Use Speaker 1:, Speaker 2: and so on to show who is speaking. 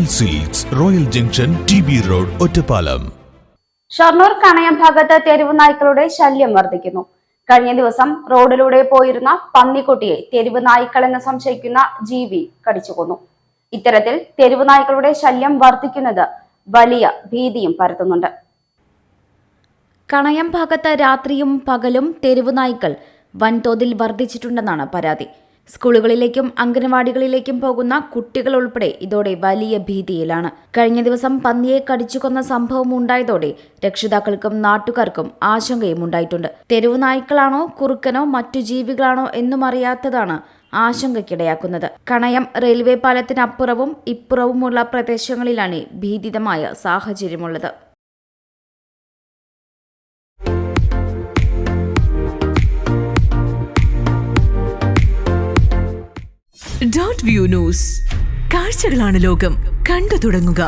Speaker 1: Royal silks, royal junction, TB road, Ottapalam.
Speaker 2: Shoranur Kanayam ഭാഗത്ത് തെരുവ് നായ്ക്കളുടെ ശല്യം വർദ്ധിക്കുന്നു. കഴിഞ്ഞ ദിവസം റോഡിലൂടെ പോയിരുന്ന പന്നിക്കുട്ടിയെ തെരുവ് നായ്ക്കളെന്ന് സംശയിക്കുന്ന ജീവി കടിച്ചുകൊന്നു. ഇത്തരത്തിൽ തെരുവ് നായ്ക്കളുടെ ശല്യം വർദ്ധിക്കുന്നത് വലിയ ഭീതിയും പരത്തുന്നുണ്ട്.
Speaker 3: കണയം ഭാഗത്ത് രാത്രിയും പകലും തെരുവ് നായ്ക്കൾ വൻതോതിൽ വർദ്ധിച്ചിട്ടുണ്ടെന്നാണ് പരാതി. സ്കൂളുകളിലേക്കും അംഗനവാടികളിലേക്കും പോകുന്ന കുട്ടികൾ ഉൾപ്പെടെ ഇതോടെ വലിയ ഭീതിയിലാണ്. കഴിഞ്ഞ ദിവസം പന്നിയെ കടിച്ചുകൊന്ന സംഭവം ഉണ്ടായതോടെ രക്ഷിതാക്കൾക്കും നാട്ടുകാർക്കും ആശങ്കയും ഉണ്ടായിട്ടുണ്ട്. തെരുവ് നായ്ക്കളാണോ കുറുക്കനോ മറ്റു ജീവികളാണോ എന്നും അറിയാത്തതാണ് ആശങ്കയ്ക്കിടയാക്കുന്നത്. കണയം റെയിൽവേ പാലത്തിനപ്പുറവും ഇപ്പുറവുമുള്ള പ്രദേശങ്ങളിലാണ് ഭീതിതമായ സാഹചര്യമുള്ളത്.
Speaker 4: .view ന്യൂസ്, കാഴ്ചകളാണ് ലോകം, കണ്ടു തുടങ്ങുക.